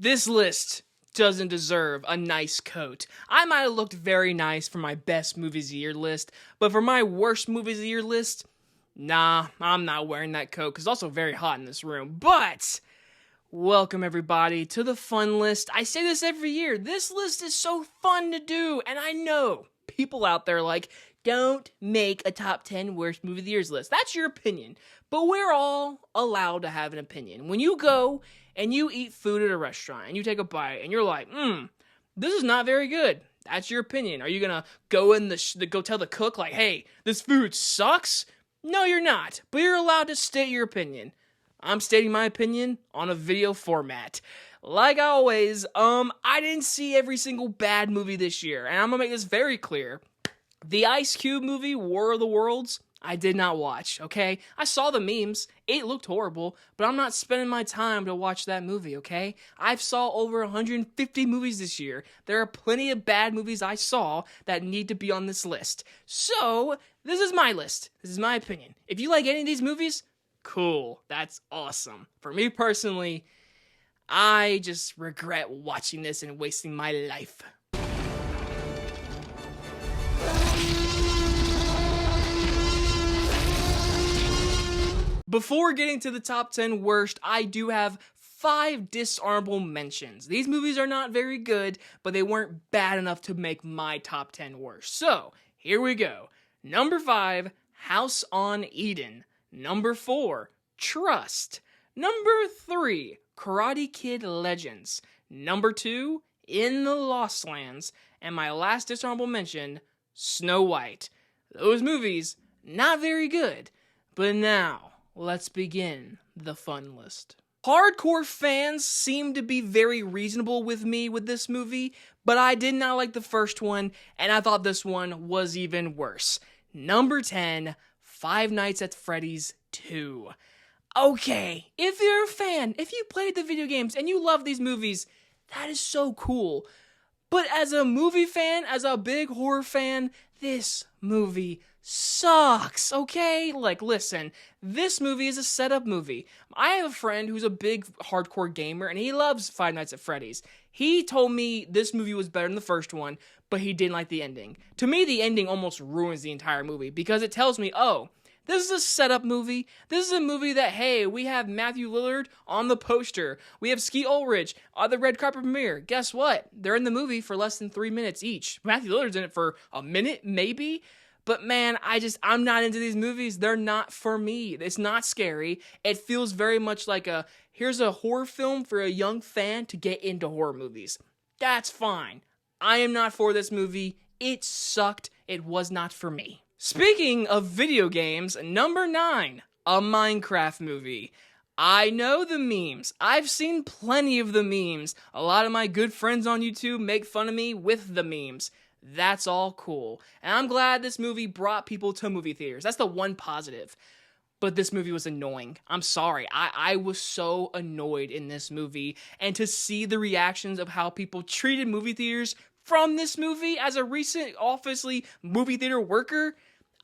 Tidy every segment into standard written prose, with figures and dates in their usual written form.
This list doesn't deserve a nice coat. I might have looked very nice for my best movies of the year list, but for my worst movies of the year list, nah, I'm not wearing that coat because it's also very hot in this room. But welcome everybody to the fun list. I say this every year. This list is so fun to do, and I know people out there like, don't make a top 10 worst movie of the year's list. That's your opinion. But we're all allowed to have an opinion. When you go and you eat food at a restaurant and you take a bite and you're like, this is not very good. That's your opinion. Are you going to go go tell the cook like, hey, this food sucks? No, you're not. But you're allowed to state your opinion. I'm stating my opinion on a video format. Like always, I didn't see every single bad movie this year. And I'm going to make this very clear. The Ice Cube movie, War of the Worlds, I did not watch, okay? I saw the memes. It looked horrible, but I'm not spending my time to watch that movie, okay? I've saw over 150 movies this year. There are plenty of bad movies I saw that need to be on this list. So, this is my list. This is my opinion. If you like any of these movies, cool. That's awesome. For me personally, I just regret watching this and wasting my life. Before getting to the top 10 worst, I do have 5 dishonorable mentions. These movies are not very good, but they weren't bad enough to make my top 10 worst. So, here we go. Number 5, House on Eden. Number 4, Trust. Number 3, Karate Kid Legends. Number 2, In the Lost Lands. And my last dishonorable mention, Snow White. Those movies, not very good. But now, let's begin the fun list. Hardcore fans seem to be very reasonable with me with this movie, but I did not like the first one, and I thought this one was even worse. Number 10, Five Nights at Freddy's 2. Okay, if you're a fan, if you played the video games and you love these movies, that is so cool. But as a movie fan, as a big horror fan, this movie sucks, okay? Like, listen, this movie is a setup movie. I have a friend who's a big hardcore gamer, and he loves Five Nights at Freddy's. He told me this movie was better than the first one, but he didn't like the ending. To me, the ending almost ruins the entire movie, because it tells me, oh, this is a setup movie. This is a movie that, hey, we have Matthew Lillard on the poster. We have Skeet Ulrich on the red carpet premiere. Guess what? They're in the movie for less than 3 minutes each. Matthew Lillard's in it for a minute, maybe. But man, I'm not into these movies. They're not for me. It's not scary. It feels very much like here's a horror film for a young fan to get into horror movies. That's fine. I am not for this movie. It sucked. It was not for me. Speaking of video games, number 9, a Minecraft movie. I know the memes. I've seen plenty of the memes. A lot of my good friends on YouTube make fun of me with the memes. That's all cool. And I'm glad this movie brought people to movie theaters. That's the one positive. But this movie was annoying. I'm sorry. I was so annoyed in this movie. And to see the reactions of how people treated movie theaters from this movie as a recent, obviously, movie theater worker,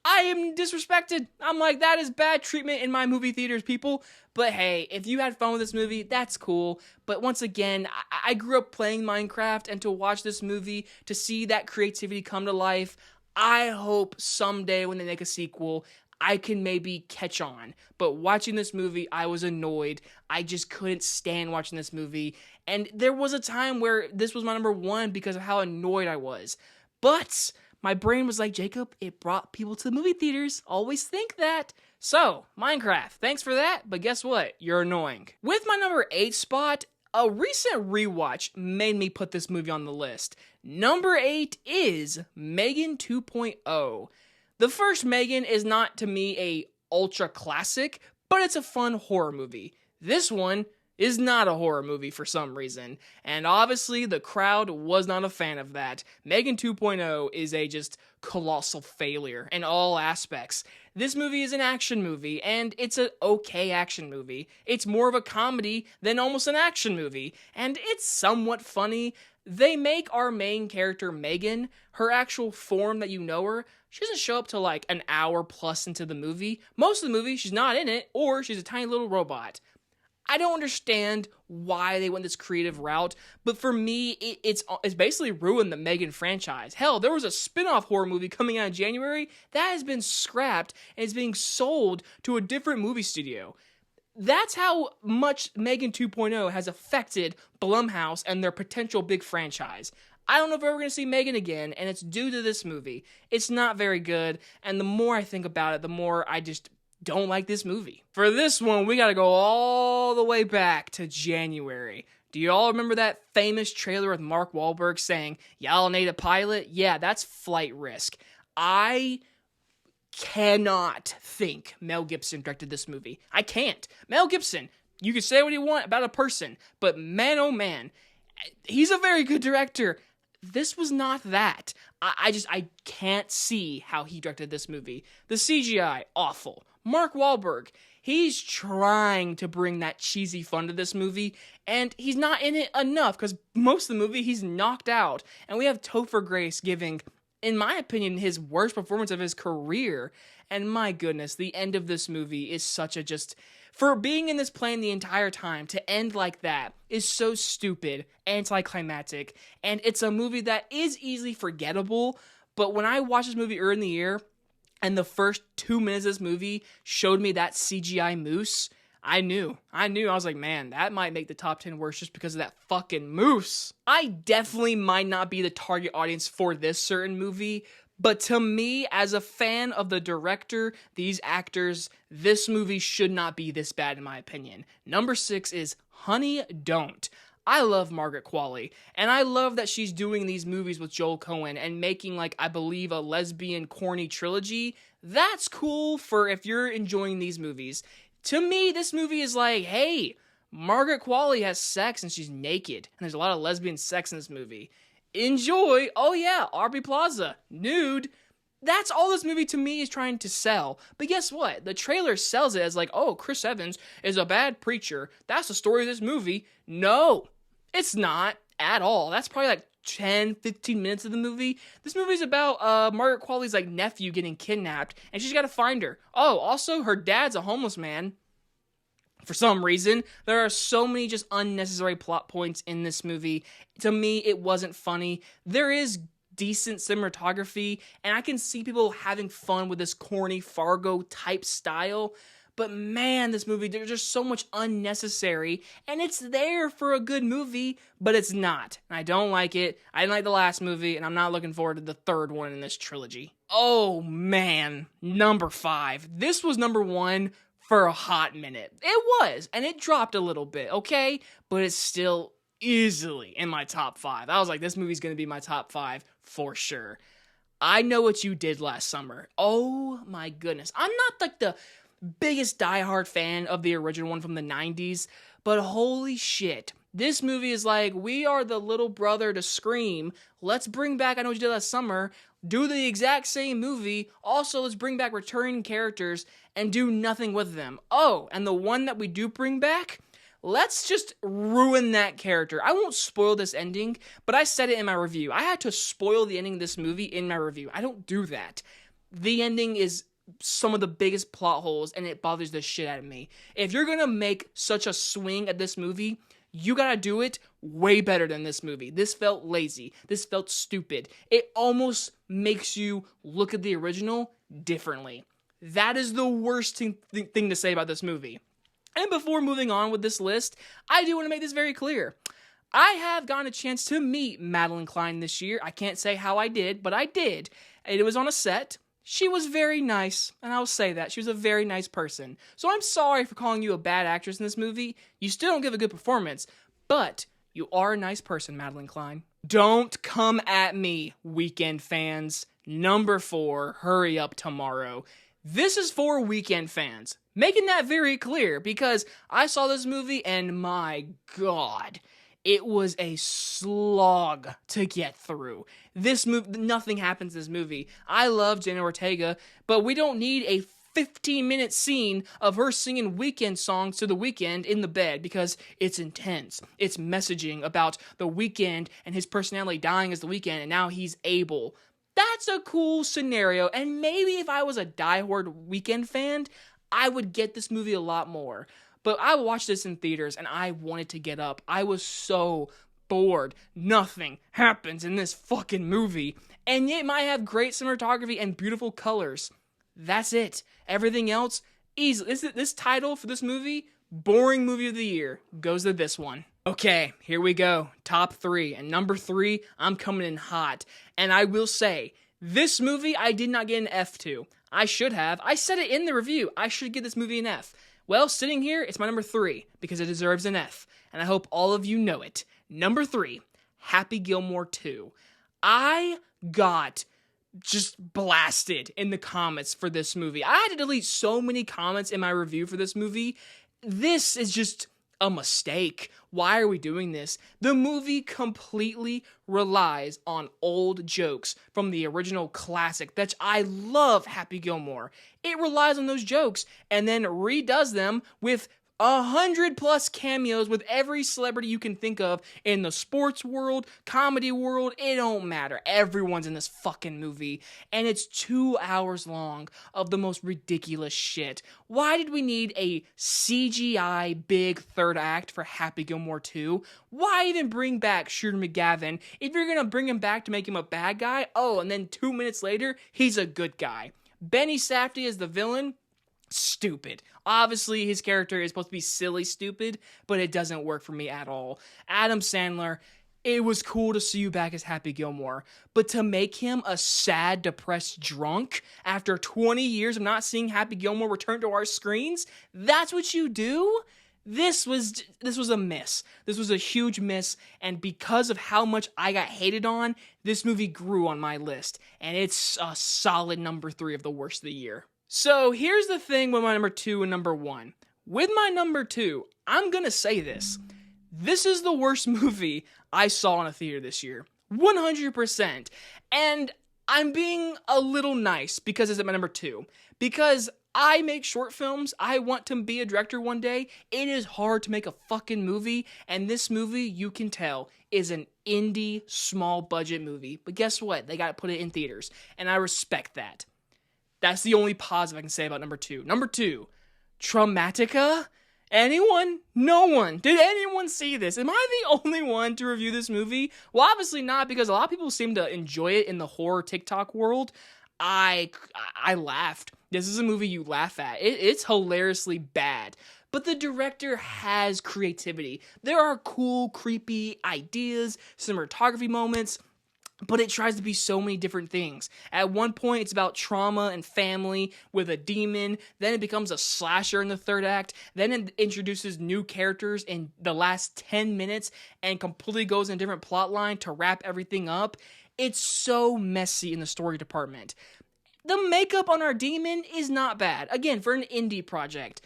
I am disrespected. I'm like, that is bad treatment in my movie theaters, people. But hey, if you had fun with this movie, that's cool. But once again, I grew up playing Minecraft, and to watch this movie, to see that creativity come to life, I hope someday when they make a sequel, I can maybe catch on. But watching this movie, I was annoyed. I just couldn't stand watching this movie. And there was a time where this was my number 1 because of how annoyed I was. But my brain was like, Jacob, it brought people to the movie theaters. Always think that. So, Minecraft, thanks for that, but guess what? You're annoying. With my number 8 spot, a recent rewatch made me put this movie on the list. Number 8 is Megan 2.0. The first Megan is not, to me, a ultra classic, but it's a fun horror movie. This one is not a horror movie for some reason, and obviously the crowd was not a fan of that. Megan 2.0 is a just colossal failure in all aspects. This movie is an action movie, and it's an okay action movie. It's more of a comedy than almost an action movie, and it's somewhat funny. They make our main character, Megan, her actual form that you know her, she doesn't show up till like an hour plus into the movie. Most of the movie, she's not in it, or she's a tiny little robot. I don't understand why they went this creative route, but for me, it's basically ruined the Megan franchise. Hell, there was a spin-off horror movie coming out in January that has been scrapped and is being sold to a different movie studio. That's how much Megan 2.0 has affected Blumhouse and their potential big franchise. I don't know if we're ever going to see Megan again, and it's due to this movie. It's not very good, and the more I think about it, the more I just don't like this movie. For this one, we got to go all the way back to January. Do you all remember that famous trailer with Mark Wahlberg saying, "Y'all need a pilot"? Yeah, that's Flight Risk. I cannot think Mel Gibson directed this movie. I can't. Mel Gibson, you can say what you want about a person, but man, oh man, he's a very good director. This was not that. I can't see how he directed this movie. The CGI, awful. Mark Wahlberg, he's trying to bring that cheesy fun to this movie, and he's not in it enough, because most of the movie, he's knocked out. And we have Topher Grace giving, in my opinion, his worst performance of his career. And my goodness, the end of this movie is such a just... For being in this plane the entire time, to end like that is so stupid, anticlimactic, and it's a movie that is easily forgettable, but when I watched this movie earlier in the year, and the first 2 minutes of this movie showed me that CGI moose, I knew. I was like, man, that might make the top 10 worst just because of that fucking moose. I definitely might not be the target audience for this certain movie, but to me, as a fan of the director, these actors, this movie should not be this bad in my opinion. Number 6 is Honey, Don't. I love Margaret Qualley, and I love that she's doing these movies with Joel Coen and making, like, I believe a lesbian corny trilogy. That's cool for if you're enjoying these movies. To me, this movie is like, hey, Margaret Qualley has sex and she's naked, and there's a lot of lesbian sex in this movie. Enjoy. Oh yeah, Aubrey Plaza, nude. That's all this movie to me is trying to sell. But guess what? The trailer sells it as like, oh, Chris Evans is a bad preacher. That's the story of this movie. No, it's not at all. That's probably like 10, 15 minutes of the movie. This movie's about Margaret Qualley's like nephew getting kidnapped, and she's got to find her. Oh, also her dad's a homeless man. For some reason, there are so many just unnecessary plot points in this movie. To me, it wasn't funny. There is decent cinematography, and I can see people having fun with this corny Fargo type style. But man, this movie, there's just so much unnecessary, and it's there for a good movie, but it's not. And I don't like it. I didn't like the last movie, and I'm not looking forward to the third one in this trilogy. Oh man, number 5. This was number 1 for a hot minute. It was, and it dropped a little bit, okay? But it's still easily in my top 5. I was like, this movie's gonna be my top 5 for sure. I Know What You Did Last Summer. Oh my goodness. I'm not like the biggest diehard fan of the original one from the 90s, but holy shit. This movie is like, we are the little brother to Scream. Let's bring back I Know What You Did Last Summer, do the exact same movie. Also, let's bring back returning characters and do nothing with them. Oh, and the one that we do bring back, let's just ruin that character. I won't spoil this ending, but I said it in my review. I had to spoil the ending of this movie in my review. I don't do that. The ending is some of the biggest plot holes, and it bothers the shit out of me. If you're gonna make such a swing at this movie, you gotta do it way better than this movie. This felt lazy. This felt stupid. It almost makes you look at the original differently. That is the worst thing to say about this movie. And before moving on with this list, I do want to make this very clear. I have gotten a chance to meet Madeline Klein this year. I can't say how I did, but I did. It was on a set. She was very nice, and I'll say that. She was a very nice person. So I'm sorry for calling you a bad actress in this movie. You still don't give a good performance, but you are a nice person, Madeline Klein. Don't come at me, Weekend fans. Number 4, Hurry Up Tomorrow. This is for Weekend fans. Making that very clear, because I saw this movie, and my God, it was a slog to get through. This movie, nothing happens in this movie. I love Jenna Ortega, but we don't need a 15-minute scene of her singing Weeknd songs to The Weeknd in the bed, because it's intense. It's messaging about The Weeknd and his personality dying as The Weeknd, and now he's able. That's a cool scenario, and maybe if I was a diehard Weeknd fan, I would get this movie a lot more. but I watched this in theaters and I wanted to get up. I was so bored. Nothing happens in this fucking movie, and yet it might have great cinematography and beautiful colors. That's it. Everything else, easy. This title for this movie, boring movie of the year, goes to this one. Okay, here we go. Top 3. And number 3, I'm coming in hot. And I will say, this movie I did not get an F to. I should have. I said it in the review. I should give this movie an F. Well, sitting here, it's my number 3, because it deserves an F. And I hope all of you know it. Number 3, Happy Gilmore 2. I got just blasted in the comments for this movie. I had to delete so many comments in my review for this movie. This is just a mistake. Why are we doing this? The movie completely relies on old jokes from the original classic. That I love Happy Gilmore. It relies on those jokes and then redoes them with 100+ cameos with every celebrity you can think of in the sports world, comedy world. It don't matter. Everyone's in this fucking movie, and it's 2 hours long of the most ridiculous shit. Why did we need a CGI big third act for Happy Gilmore 2? Why even bring back Shooter McGavin if you're gonna bring him back to make him a bad guy? Oh, and then 2 minutes later, he's a good guy. Benny Safdie as the villain? Stupid. Obviously, his character is supposed to be silly stupid, but it doesn't work for me at all. Adam Sandler, it was cool to see you back as Happy Gilmore, but to make him a sad, depressed drunk after 20 years of not seeing Happy Gilmore return to our screens, that's what you do? This was a miss. This was a huge miss, and because of how much I got hated on, this movie grew on my list, and it's a solid number 3 of the worst of the year. So here's the thing with my number 2 and number 1. With my number 2, I'm gonna say this. This is the worst movie I saw in a theater this year. 100%. And I'm being a little nice because it's at my number 2. Because I make short films. I want to be a director one day. It is hard to make a fucking movie. And this movie, you can tell, is an indie, small budget movie. But guess what? They gotta put it in theaters. And I respect that. That's the only positive I can say about number 2. Number 2, Traumatica? Anyone? No one. Did anyone see this? Am I the only one to review this movie? Well, obviously not, because a lot of people seem to enjoy it in the horror TikTok world. I laughed. This is a movie you laugh at. It's hilariously bad. But the director has creativity. There are cool, creepy ideas, cinematography moments, but it tries to be so many different things. At one point, it's about trauma and family with a demon. Then it becomes a slasher in the third act. Then it introduces new characters in the last 10 minutes and completely goes in a different plot line to wrap everything up. It's so messy in the story department. The makeup on our demon is not bad. Again, for an indie project.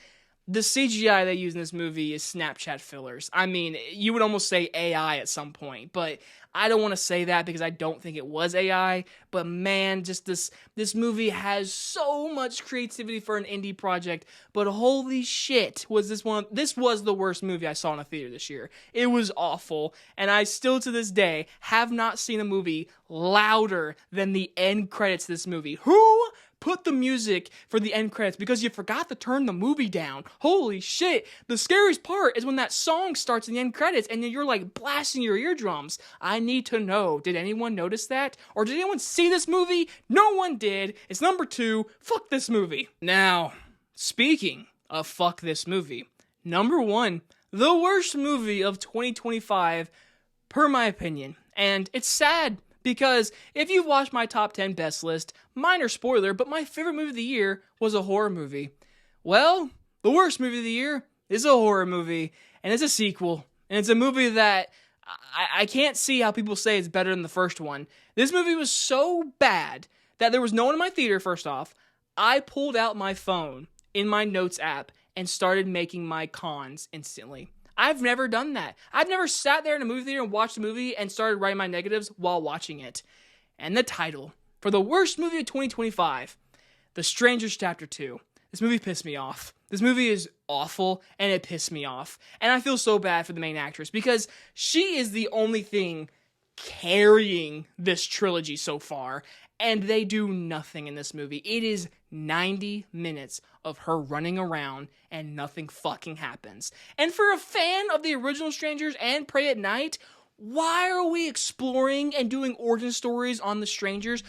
The CGI they use in this movie is Snapchat fillers. I mean, you would almost say AI at some point, but I don't want to say that because I don't think it was AI. But man, just this movie has so much creativity for an indie project. But holy shit, was this one? This was the worst movie I saw in a theater this year. It was awful, and I still to this day have not seen a movie louder than the end credits of this movie. Who put the music for the end credits because you forgot to turn the movie down? Holy shit. The scariest part is when that song starts in the end credits and you're like blasting your eardrums. I need to know, did anyone notice that? Or did anyone see this movie? No one did. It's number 2. Fuck this movie. Now, speaking of fuck this movie, number 1, the worst movie of 2025, per my opinion. And it's sad, because if you've watched my top 10 best list, minor spoiler, but my favorite movie of the year was a horror movie. Well, the worst movie of the year is a horror movie, and it's a sequel. And it's a movie that I can't see how people say it's better than the first one. This movie was so bad that there was no one in my theater, first off. I pulled out my phone in my notes app and started making my cons instantly. I've never done that. I've never sat there in a movie theater and watched a movie and started writing my negatives while watching it. And the title for the worst movie of 2025, The Strangers Chapter 2. This movie pissed me off. This movie is awful, and it pissed me off. And I feel so bad for the main actress because she is the only thing carrying this trilogy so far. and they do nothing in this movie. It is 90 minutes of her running around and nothing fucking happens. And for a fan of the original Strangers and Prey at Night, why are we exploring and doing origin stories on the Strangers?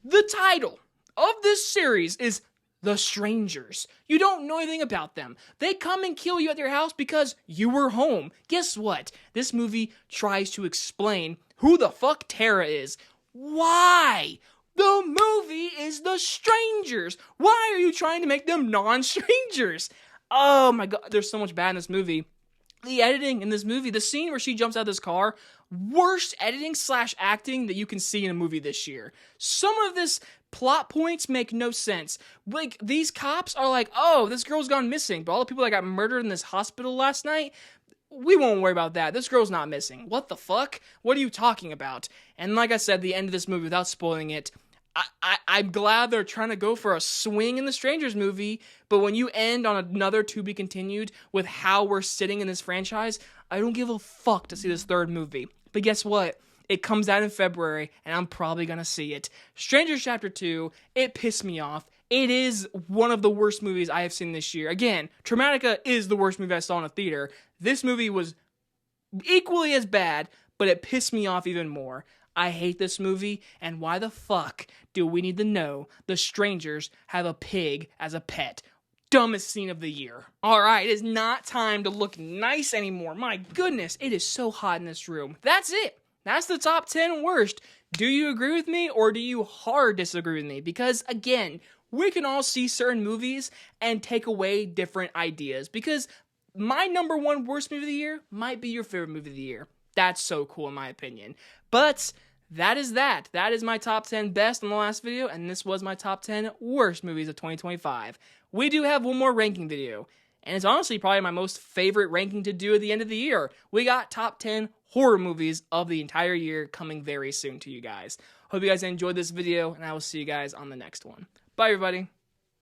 The title of this series is The Strangers. You don't know anything about them. They come and kill you at your house because you were home. Guess what? This movie tries to explain who the fuck Tara is. Why? The movie is The Strangers. Why are you trying to make them non-strangers? Oh my god, there's so much bad in this movie. The editing in this movie, the scene where she jumps out of this car, worst editing / acting that you can see in a movie this year. Some of this plot points make no sense. Like, these cops are like, oh, this girl's gone missing, but all the people that got murdered in this hospital last night, we won't worry about that. This girl's not missing. What the fuck? What are you talking about? And like I said, the end of this movie, without spoiling it, I'm glad they're trying to go for a swing in the Strangers movie, but when you end on another to be continued with how we're sitting in this franchise, I don't give a fuck to see this third movie. But guess what? It comes out in February, and I'm probably gonna see it. Strangers Chapter 2, it pissed me off. It is one of the worst movies I have seen this year. Again, Traumatica is the worst movie I saw in a theater. This movie was equally as bad, but it pissed me off even more. I hate this movie, and why the fuck do we need to know the Strangers have a pig as a pet? Dumbest scene of the year. Alright, it is not time to look nice anymore. My goodness, it is so hot in this room. That's it. That's the top 10 worst. Do you agree with me, or do you hard disagree with me? Because, again, we can all see certain movies and take away different ideas. Because my number one worst movie of the year might be your favorite movie of the year. That's so cool in my opinion. But that is that. That is my top 10 best in the last video, and this was my top 10 worst movies of 2025. We do have one more ranking video, and it's honestly probably my most favorite ranking to do at the end of the year. We got top 10 horror movies of the entire year coming very soon to you guys. Hope you guys enjoyed this video, and I will see you guys on the next one. Bye, everybody.